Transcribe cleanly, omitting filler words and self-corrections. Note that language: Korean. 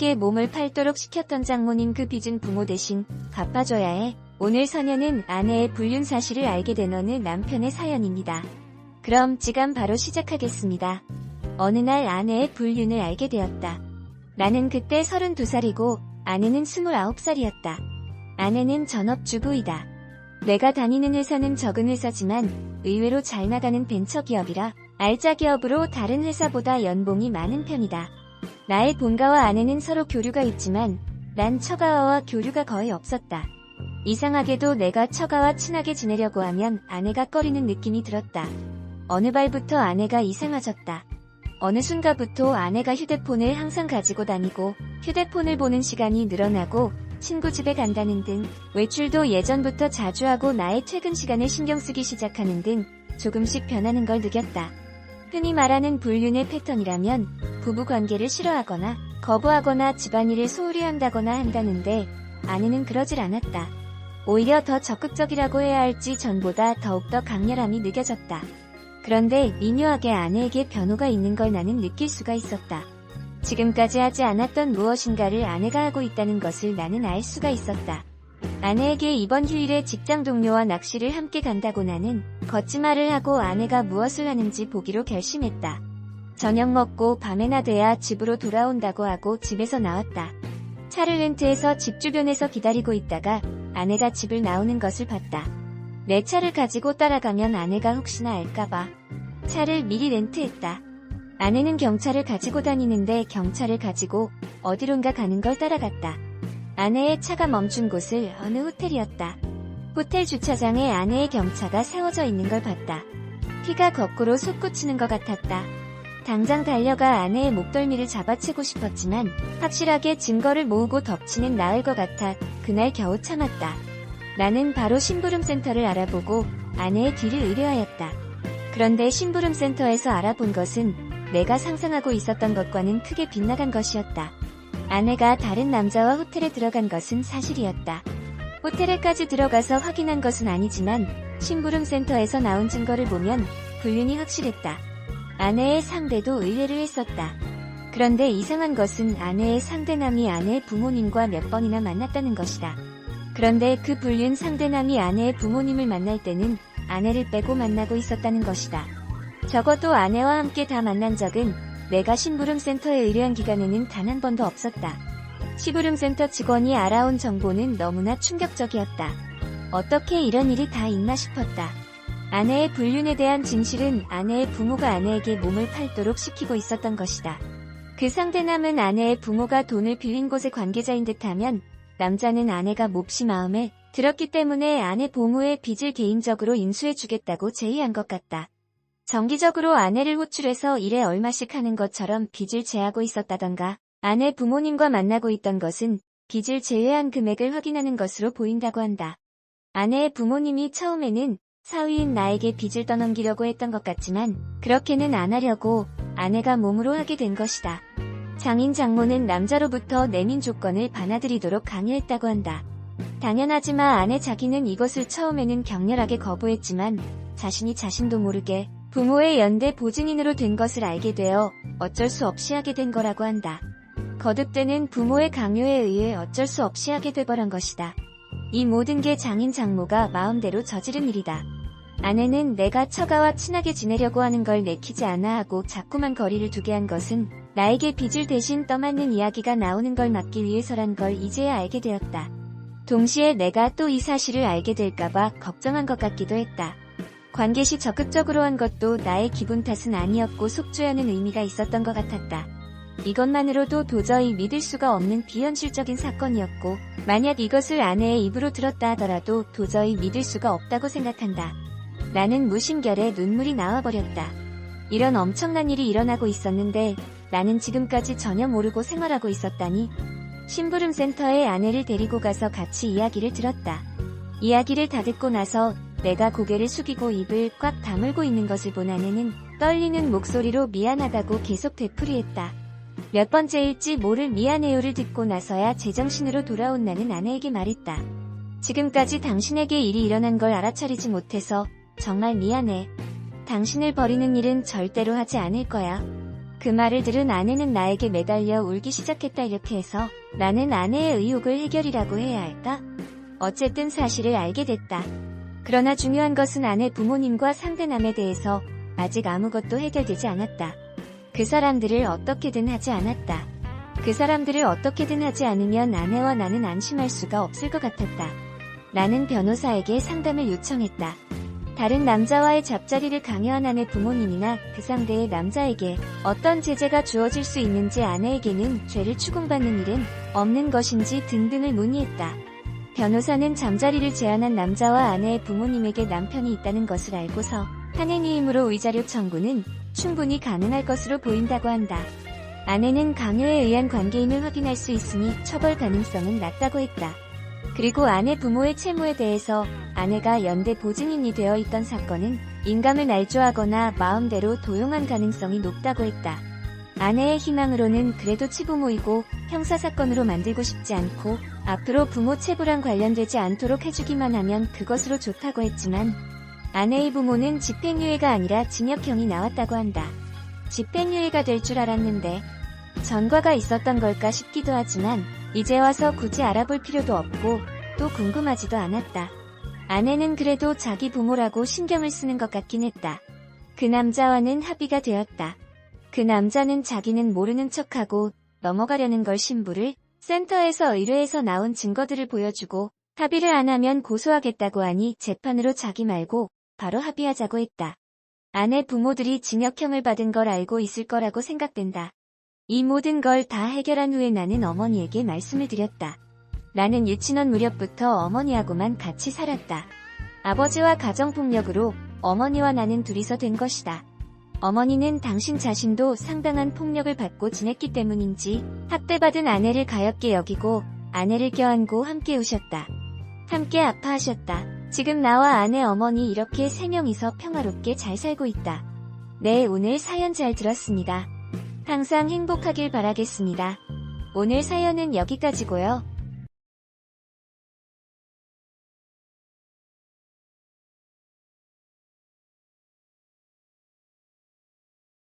아내에게 몸을 팔도록 시켰던 장모님 그 빚은 부모 대신 갚아줘야 해. 오늘 서녀는 아내의 불륜 사실을 알게 된 어느 남편의 사연입니다. 그럼 지금 바로 시작하겠습니다. 어느 날 아내의 불륜을 알게 되었다. 나는 그때 32살이고 아내는 29살이었다. 아내는 전업주부이다. 내가 다니는 회사는 적은 회사지만 의외로 잘 나가는 벤처기업이라 알짜 기업으로 다른 회사보다 연봉이 많은 편이다. 나의 본가와 아내는 서로 교류가 있지만 난 처가와와 교류가 거의 없었다. 이상하게도 내가 처가와 친하게 지내려고 하면 아내가 꺼리는 느낌이 들었다. 어느 발부터 아내가 이상해졌다. 어느 순간부터 아내가 휴대폰을 항상 가지고 다니고 휴대폰을 보는 시간이 늘어나고 친구 집에 간다는 등 외출도 예전부터 자주 하고 나의 퇴근 시간을 신경 쓰기 시작하는 등 조금씩 변하는 걸 느꼈다. 흔히 말하는 불륜의 패턴이라면 부부관계를 싫어하거나 거부하거나 집안일을 소홀히 한다거나 한다는데 아내는 그러질 않았다. 오히려 더 적극적이라고 해야 할지 전보다 더욱더 강렬함이 느껴졌다. 그런데 미묘하게 아내에게 변호가 있는 걸 나는 느낄 수가 있었다. 지금까지 하지 않았던 무엇인가를 아내가 하고 있다는 것을 나는 알 수가 있었다. 아내에게 이번 휴일에 직장 동료와 낚시를 함께 간다고 나는 거짓말을 하고 아내가 무엇을 하는지 보기로 결심했다. 저녁 먹고 밤에나 돼야 집으로 돌아온다고 하고 집에서 나왔다. 차를 렌트해서 집 주변에서 기다리고 있다가 아내가 집을 나오는 것을 봤다. 내 차를 가지고 따라가면 아내가 혹시나 알까봐 차를 미리 렌트했다. 아내는 경차를 가지고 다니는데 경차를 가지고 어디론가 가는 걸 따라갔다. 아내의 차가 멈춘 곳을 어느 호텔이었다. 호텔 주차장에 아내의 경차가 세워져 있는 걸 봤다. 피가 거꾸로 솟구치는 것 같았다. 당장 달려가 아내의 목덜미를 잡아채고 싶었지만 확실하게 증거를 모으고 덮치는 나을 것 같아 그날 겨우 참았다. 나는 바로 심부름센터를 알아보고 아내의 뒤를 의뢰하였다. 그런데 심부름센터에서 알아본 것은 내가 상상하고 있었던 것과는 크게 빗나간 것이었다. 아내가 다른 남자와 호텔에 들어간 것은 사실이었다. 호텔에까지 들어가서 확인한 것은 아니지만 심부름센터에서 나온 증거를 보면 불륜이 확실했다. 아내의 상대도 의뢰를 했었다. 그런데 이상한 것은 아내의 상대남이 아내의 부모님과 몇 번이나 만났다는 것이다. 그런데 그 불륜 상대남이 아내의 부모님을 만날 때는 아내를 빼고 만나고 있었다는 것이다. 적어도 아내와 함께 다 만난 적은 내가 심부름센터에 의뢰한 기간에는 단 한 번도 없었다. 심부름센터 직원이 알아온 정보는 너무나 충격적이었다. 어떻게 이런 일이 다 있나 싶었다. 아내의 불륜에 대한 진실은 아내의 부모가 아내에게 몸을 팔도록 시키고 있었던 것이다. 그 상대남은 아내의 부모가 돈을 빌린 곳의 관계자인 듯하면 남자는 아내가 몹시 마음에 들었기 때문에 아내 부모의 빚을 개인적으로 인수해주겠다고 제의한 것 같다. 정기적으로 아내를 호출해서 일에 얼마씩 하는 것처럼 빚을 제하고 있었다던가 아내 부모님과 만나고 있던 것은 빚을 제외한 금액을 확인하는 것으로 보인다고 한다. 아내의 부모님이 처음에는 사위인 나에게 빚을 떠넘기려고 했던 것 같지만 그렇게는 안 하려고 아내가 몸으로 하게 된 것이다. 장인 장모는 남자로부터 내민 조건을 받아들이도록 강요했다고 한다. 당연하지만 아내 자기는 이것을 처음에는 격렬하게 거부했지만 자신이 자신도 모르게 부모의 연대 보증인으로 된 것을 알게 되어 어쩔 수 없이 하게 된 거라고 한다. 거듭되는 부모의 강요에 의해 어쩔 수 없이 하게 돼버린 것이다. 이 모든 게 장인 장모가 마음대로 저지른 일이다. 아내는 내가 처가와 친하게 지내려고 하는 걸 내키지 않아 하고 자꾸만 거리를 두게 한 것은 나에게 빚을 대신 떠맡는 이야기가 나오는 걸 막기 위해서란 걸 이제야 알게 되었다. 동시에 내가 또 이 사실을 알게 될까봐 걱정한 것 같기도 했다. 관계시 적극적으로 한 것도 나의 기분 탓은 아니었고 속죄하는 의미가 있었던 것 같았다. 이것만으로도 도저히 믿을 수가 없는 비현실적인 사건이었고 만약 이것을 아내의 입으로 들었다 하더라도 도저히 믿을 수가 없다고 생각한다. 나는 무심결에 눈물이 나와버렸다. 이런 엄청난 일이 일어나고 있었는데 나는 지금까지 전혀 모르고 생활하고 있었다니. 심부름센터에 아내를 데리고 가서 같이 이야기를 들었다. 이야기를 다 듣고 나서 내가 고개를 숙이고 입을 꽉 다물고 있는 것을 본 아내는 떨리는 목소리로 미안하다고 계속 되풀이했다. 몇 번째일지 모를 미안해요를 듣고 나서야 제정신으로 돌아온 나는 아내에게 말했다. 지금까지 당신에게 일이 일어난 걸 알아차리지 못해서 정말 미안해. 당신을 버리는 일은 절대로 하지 않을 거야. 그 말을 들은 아내는 나에게 매달려 울기 시작했다. 이렇게 해서 나는 아내의 의혹을 해결이라고 해야 할까? 어쨌든 사실을 알게 됐다. 그러나 중요한 것은 아내 부모님과 상대남에 대해서 아직 아무것도 해결되지 않았다. 그 사람들을 어떻게든 하지 않았다. 그 사람들을 어떻게든 하지 않으면 아내와 나는 안심할 수가 없을 것 같았다. 나는 변호사에게 상담을 요청했다. 다른 남자와의 잡자리를 강요한 아내 부모님이나 그 상대의 남자에게 어떤 제재가 주어질 수 있는지, 아내에게는 죄를 추궁받는 일은 없는 것인지 등등을 문의했다. 변호사는 잠자리를 제안한 남자와 아내의 부모님에게 남편이 있다는 것을 알고서 한행위임으로 위자료 청구는 충분히 가능할 것으로 보인다고 한다. 아내는 강요에 의한 관계임을 확인할 수 있으니 처벌 가능성은 낮다고 했다. 그리고 아내 부모의 채무에 대해서 아내가 연대 보증인이 되어 있던 사건은 인감을 날조하거나 마음대로 도용한 가능성이 높다고 했다. 아내의 희망으로는 그래도 치부모이고 형사사건으로 만들고 싶지 않고 앞으로 부모 체부랑 관련되지 않도록 해주기만 하면 그것으로 좋다고 했지만, 아내의 부모는 집행유예가 아니라 징역형이 나왔다고 한다. 집행유예가 될 줄 알았는데 전과가 있었던 걸까 싶기도 하지만 이제 와서 굳이 알아볼 필요도 없고 또 궁금하지도 않았다. 아내는 그래도 자기 부모라고 신경을 쓰는 것 같긴 했다. 그 남자와는 합의가 되었다. 그 남자는 자기는 모르는 척하고 넘어가려는 걸 신부를 센터에서 의뢰해서 나온 증거들을 보여주고 합의를 안 하면 고소하겠다고 하니 재판으로 자기 말고 바로 합의하자고 했다. 아내 부모들이 징역형을 받은 걸 알고 있을 거라고 생각된다. 이 모든 걸 다 해결한 후에 나는 어머니에게 말씀을 드렸다. 나는 유치원 무렵부터 어머니하고만 같이 살았다. 아버지와 가정폭력으로 어머니와 나는 둘이서 된 것이다. 어머니는 당신 자신도 상당한 폭력을 받고 지냈기 때문인지 학대받은 아내를 가엾게 여기고 아내를 껴안고 함께 우셨다. 함께 아파하셨다. 지금 나와 아내, 어머니 이렇게 세 명이서 평화롭게 잘 살고 있다. 네, 오늘 사연 잘 들었습니다. 항상 행복하길 바라겠습니다. 오늘 사연은 여기까지고요.